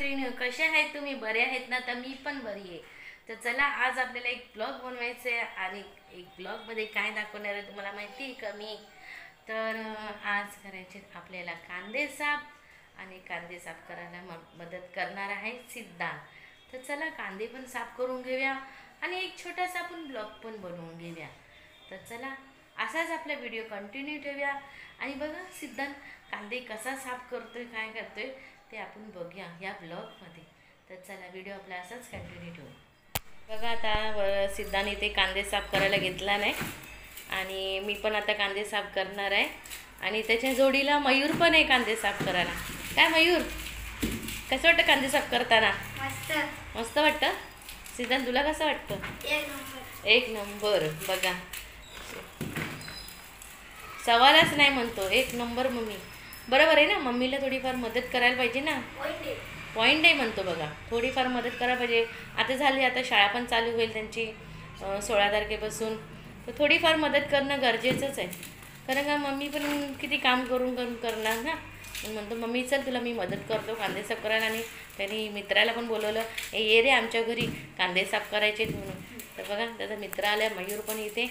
मैत्रिणी, कसे आहेत तुम्ही? बरे आहेत ना? तर मी पण बरी आहे. तर चला, आज आपल्याला एक ब्लॉग बनवायचं आहे आणि एक ब्लॉगमध्ये काय दाखवणार आहे तुम्हाला माहिती आहे का मी? तर आज करायचे आपल्याला कांदे साफ आणि कांदे साफ करायला मदत करणार आहे सिद्धांत. तर चला, कांदे पण साफ करून घेऊया आणि एक छोटासा आपण ब्लॉग पण बनवून घेऊया. तर चला, असाच आपला व्हिडिओ कंटिन्यू ठेवूया आणि बघा सिद्धांत कांदे कसा साफ करतोय, काय करतोय ते आपण बघूया या ब्लॉगमध्ये. तर चला, व्हिडिओ आपला असाच कंटिन्यू ठेवू. बघा, आता सिद्धांत इथे कांदे साफ करायला घेतला नाही आणि मी पण आता कांदे साफ करणार आहे आणि त्याच्या जोडीला मयूर पण आहे कांदे साफ करायला. काय मयूर, कसं वाटतं कांदे साफ करताना? मस्त मस्त वाटतं. सिद्धांत, तुला कसं वाटतं? एक नंबर. बघा, सवालच नाही म्हणतो, एक नंबर मम्मी. बरोबर आहे ना, मम्मीला थोडीफार मदत करायला पाहिजे ना. पॉईंट नाही म्हणतो बघा, थोडीफार मदत करायला पाहिजे. आता झाली, आता शाळा पण चालू होईल त्यांची 16 तारखेपासून. तर थोडीफार मदत करणं गरजेचंच आहे, कारण का मम्मी पण किती काम करून करणार ना. म्हणतो मम्मी चल तुला मी मदत करतो कांदे साफ करायला. आणि त्यांनी मित्राला पण बोलवलं, ये रे आमच्या घरी कांदे साफ करायचे म्हणून. तर बघा, त्याचा मित्र आल्या, मयूर पण इथे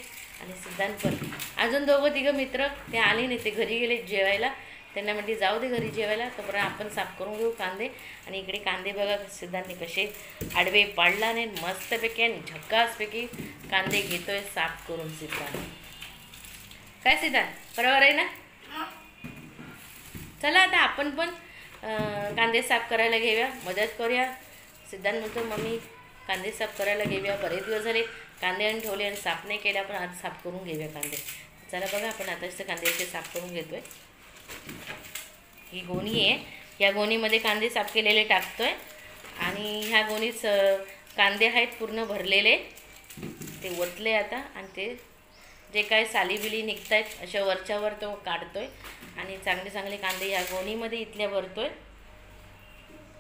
आणि सिद्धांत पण. अजून दोघं तिघं मित्र ते आले नाही, ते घरी गेले जेवायला. त्यांना म्हटली जाऊ दे घरी जेवायला, तोपर्यंत आपण साफ करून घेऊ कांदे. आणि इकडे कांदे बघा सिद्धांतने कसे आडवे पाडला नाही, मस्तपैकी आणि झक्कासपैकी कांदे घेतोय साफ करून सिद्धांत. काय सिद्धांत, बरोबर आहे ना? चला, आता आपण पण कांदे साफ करायला घेऊया, मदत करूया. सिद्धांत म्हणतो मम्मी कांदे साफ करायला घेऊया, बरेच दिवस झाले कांदे आणि ठेवले आणि साफ नाही केले, आपण आज साफ करून घेऊया कांदे. चला बघा, आपण आताच कांदे असे साफ करून घेतोय. ही गोणी आहे, या गोणीमध्ये कांदे साफ केलेले टाकतोय आणि ह्या गोणीत कांदे आहेत पूर्ण भरलेले, ते ओतले आता. आणि ते जे काय सालीबिली निघत आहेत अशा वरच्यावर तो काढतोय आणि चांगले चांगले कांदे या गोणीमध्ये इथल्या भरतोय.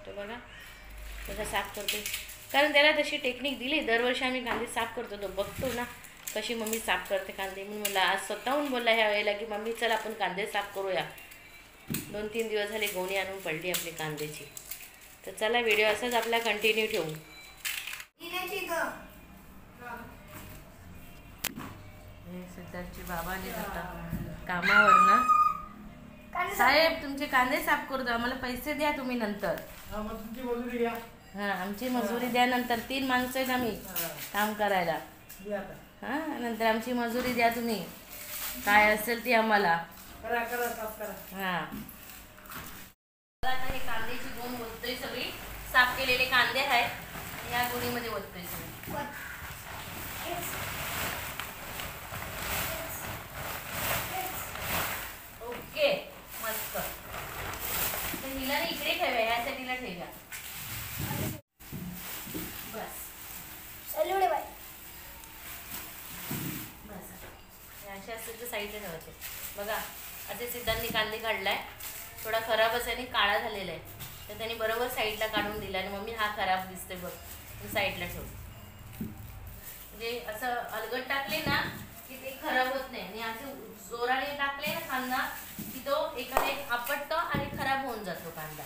तो बघा कसा साफ करतोय, कारण त्याला तशी टेक्निक दिली. दरवर्षी आम्ही कांदे साफ करतो, तो बघतो ना कशी मम्मी साफ करते कांदे. म्हणून मला आज स्वतःहून बोलला ह्या वेळेला की मम्मी चल आपण कांदे साफ करूया. 2-3 दिवस झाले गोणी आणून पडली आपली कांद्याची. तर चला, व्हिडिओ असाच आपला कंटिन्यू ठेवू. सिद्धार्थची बाबा आले जातात कामावर ना. साहेब तुमचे कांदे साफ करू दे, आम्हाला पैसे द्या तुम्ही नंतर. हां, आमची मजुरी द्या नंतर. 3 माणसं आहेत आम्ही काम करायला. हां, नंतर आमची मजुरी द्या तुम्ही, काय असेल ती आम्हाला. हां, आता हे कांद्याची गोण ओततोय, सगळी साफ केलेले कांदे आहेत या गोणीमध्ये ओततोय सगळे. ओके, मस्त. तर हिला इकडे ठेवा, या साईडला ठेवा. बस बस, अशा असेल तर साईडला ठेवायचे. बघा, असे सिद्धांतनी कांदे काढलाय, थोडा खराबच आहे आणि काळा झालेला आहे. तर त्यांनी बरोबर साईडला काढून दिला आणि मम्मी हा खराब दिसतोय बघ, साईडला ठेव. म्हणजे असं अलगट टाकले ना की ते खराब होत नाही, आणि असे जोराने टाकले ना कांदा की तो एकाला एक आपटतो आणि खराब होऊन जातो कांदा.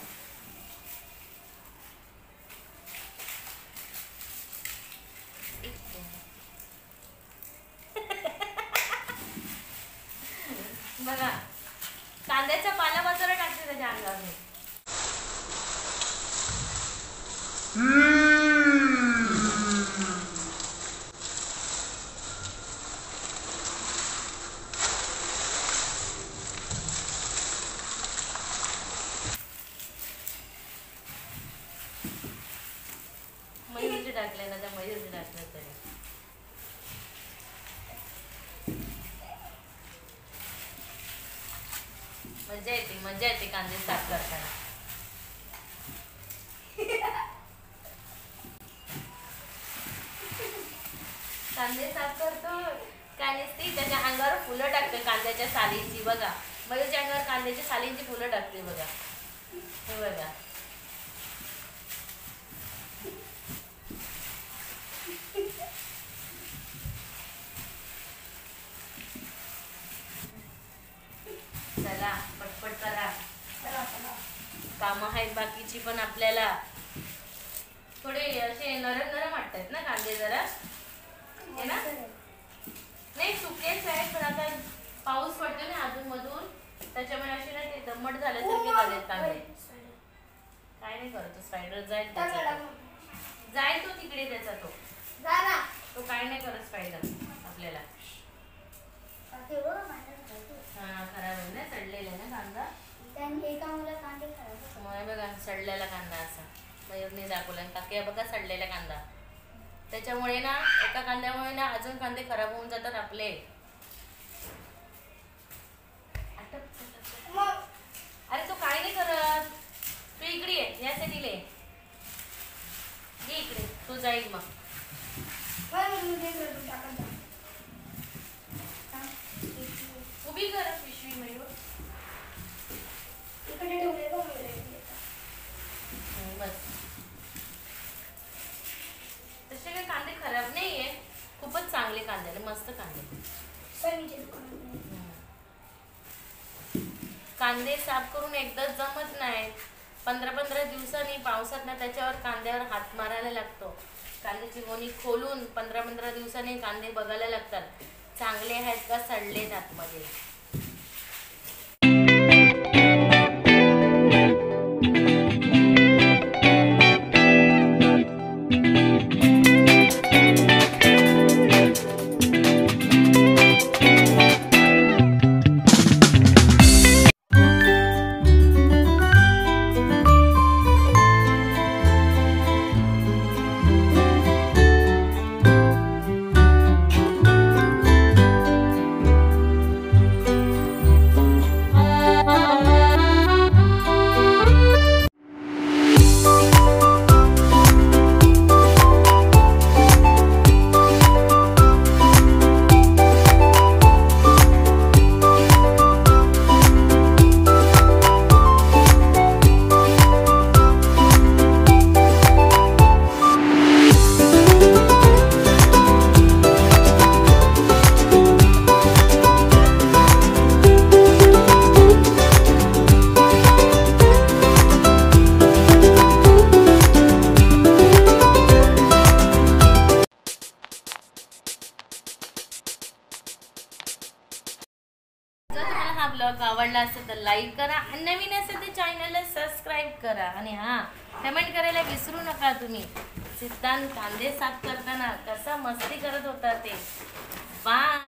बघा, कांद्याचा पाला बाजूला टाकते त्याच्या अंगावर. मयूरचे टाकले ना, त्या मयूरचे टाकले तरी मजा येते कांदे साफ करताना. कांदे साफ करतो काय नसते, त्याच्या अंगावर फुलं टाकते कांद्याच्या सालींची. बघा, मयूरच्या अंगावर कांद्याच्या सालींची फुलं टाकते बघा, हे बघा. चला पटपट करा, कामं आहेत बाकीची पण आपल्याला. थोडे असे नरम नरम वाटतात ना कांदे जरा, है ना? नाही सुकेच आहेत, पण आता पाऊस पडतो ना अजून मधून, त्याच्यामुळे असे ना ते दमट झाल्यासारखे झालेत कांदे. काय नाही करतो, स्पायडर जाईल तो तिकडे, त्याचा तो काय नाही करत स्पायडर आपल्याला. हा खराब आहे ना, सडलेला आहे ना कांदा. बघा सडलेला कांदा असा मयूरने दाखवला. काकी बघा सडलेला कांदा. त्याच्यामुळे ना एका कांद्यामुळे ना अजून कांदे खराब होऊन जातात आपले. अरे तो काय नाही करत, तू इकडे ये, या साईडला ये इकडे, तू जाईल मग. उभी कर पिशवी मयूर. बस तसे काही कांदे खराब नाहीये, खूपच चांगले कांदे, मस्त कांदे. कांदे साफ करून एकदाच जमत नाही, 15-15 दिवसांनी पावसात ना त्याच्यावर कांद्यावर हात मारायला लागतो. कांद्याची गोणी खोलून 15-15 दिवसांनी कांदे बघायला लागतात, चांगले आहेत का सडलेत आतमध्ये. ब्लॉग आवडला असेल तर लाईक करा, आणि नवीन असेल तर चॅनलला सबस्क्राईब करा. आणि हां, कमेंट करायला विसरू नका तुम्ही. सिद्धांत कांदे साफ करताना कसा मस्ती करत होता ते. बाय.